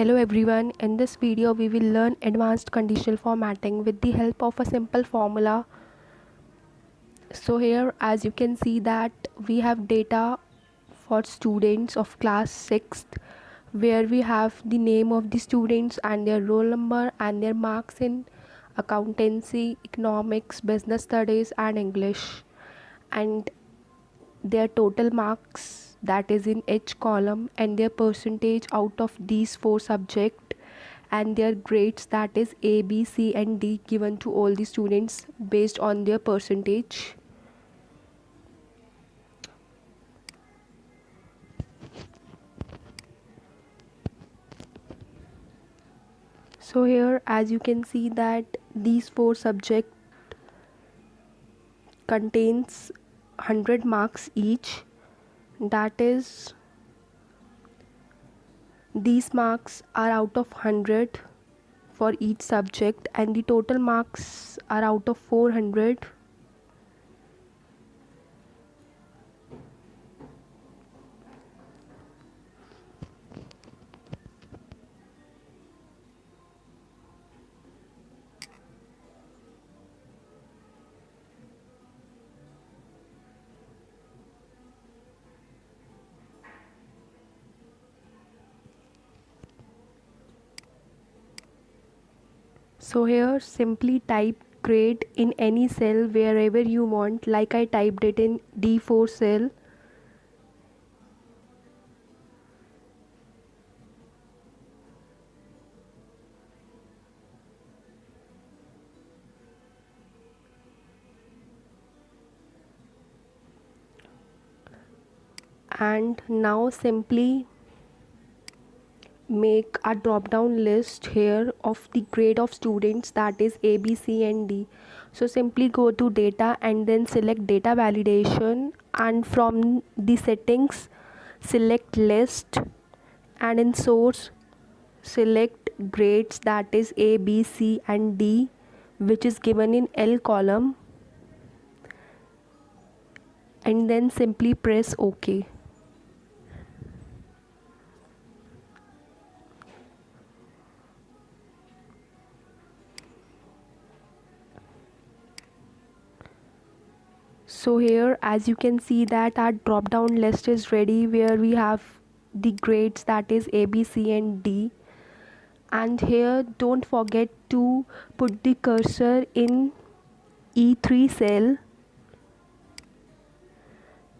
Hello everyone, in this video we will learn advanced conditional formatting with the help of a simple formula. So here as you can see that we have data for students of class 6th where we have the name of the students and their roll number and their marks in accountancy, economics, business studies and English, and their total marks that is in each column and their percentage out of these four subjects and their grades that is A, B, C and D given to all the students based on their percentage. So here as you can see that these four subjects contains 100 marks each, that is these marks are out of 100 for each subject and the total marks are out of 400. So here simply type grade in any cell wherever you want, like I typed it in D4 cell. And now simply make a drop down list here of the grade of students that is A, B, C and D. So simply go to data and then select data validation, and from the settings select list, and in source select grades that is A, B, C and D which is given in L column, and then simply press OK. So here as you can see that our drop down list is ready where we have the grades that is A, B, C and D. And here don't forget to put the cursor in E3 cell.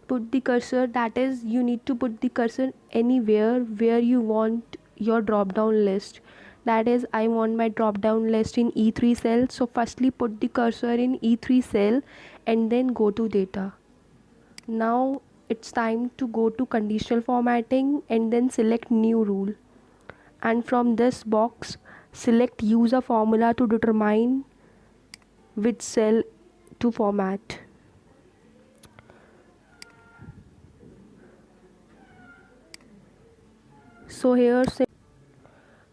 Put the cursor, that is you need to put the cursor anywhere where you want your drop down list. That is I want my drop down list in E3 cell, so firstly put the cursor in E3 cell and then go to data. Now it's time to go to conditional formatting and then select new rule, and from this box select use a formula to determine which cell to format.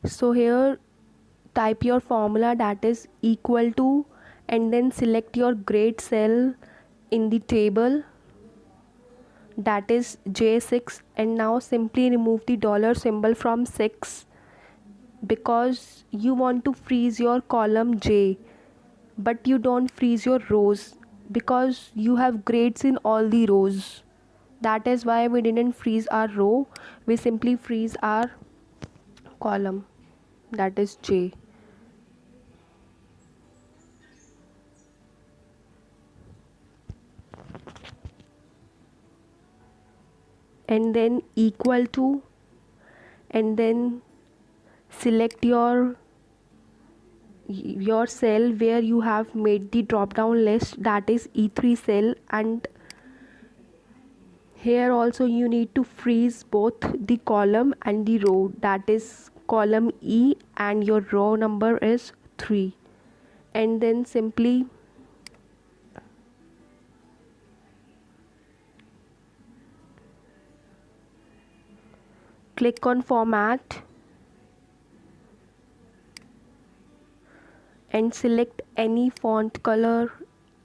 So here type your formula that is equal to and then select your grade cell in the table that is J6, and now simply remove the dollar symbol from 6 because you want to freeze your column J but you don't freeze your rows because you have grades in all the rows. That is why we didn't freeze our row, we simply freeze our column that is J. And then equal to, and then select your cell where you have made the drop down list that is E3 cell, and here also you need to freeze both the column and the row, that is column E and your row number is 3, and then simply click on format and select any font color,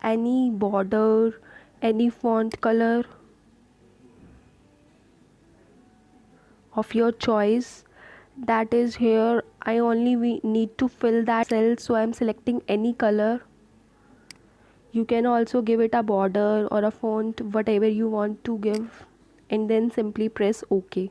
any border, any font color of your choice, that is here. I only need to fill that cell, so I'm selecting any color. You can also give it a border or a font, whatever you want to give, and then simply press OK.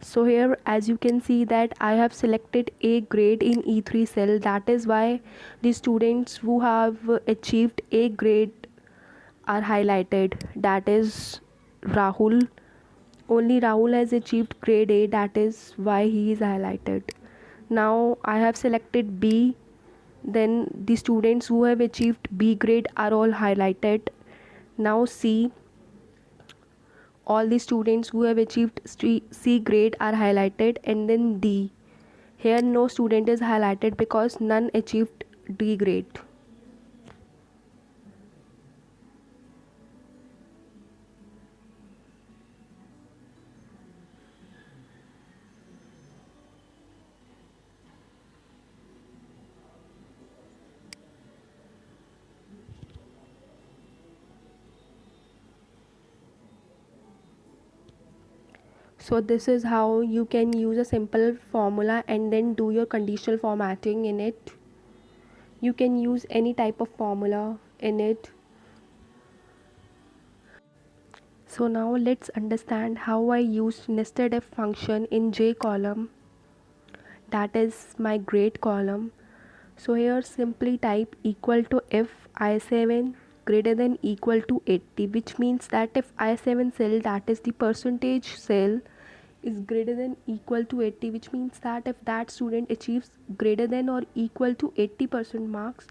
So here, as you can see that I have selected A grade in E3 cell. That is why the students who have achieved A grade are highlighted. That is Rahul. Only Rahul has achieved grade A. That is why he is highlighted. Now I have selected B. Then the students who have achieved B grade are all highlighted. Now C. All the students who have achieved C grade are highlighted, and then D. Here no student is highlighted because none achieved D grade. So this is how you can use a simple formula and then do your conditional formatting in it. You can use any type of formula in it. So now let's understand how I used nested if function in J column, that is my grade column. So here simply type equal to if I7 greater than equal to 80, which means that if I7 cell, that is the percentage cell, is greater than equal to 80, which means that if that student achieves greater than or equal to 80% marks,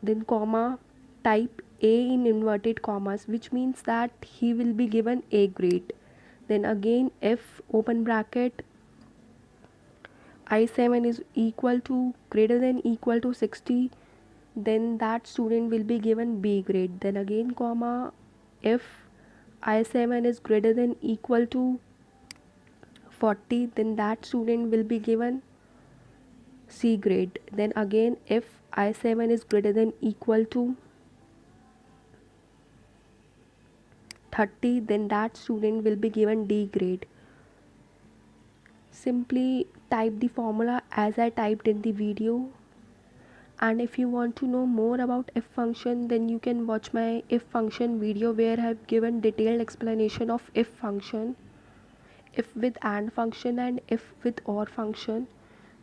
then comma type A in inverted commas, which means that he will be given A grade. Then again if open bracket I7 is equal to greater than equal to 60, then that student will be given B grade. Then again comma if I7 is greater than equal to 40, then that student will be given C grade. Then again if I7 is greater than equal to 30, then that student will be given D grade. Simply type the formula as I typed in the video. And if you want to know more about if function, then you can watch my if function video where I have given detailed explanation of if function, if with and function and if with or function.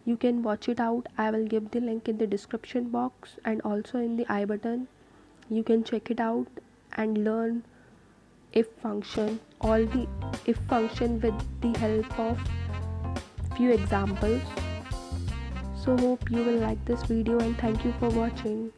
You can watch it out. I will give the link in the description box and also in the I button. You can check it out and learn if function, all the if function with the help of few examples. So hope you will like this video and thank you for watching.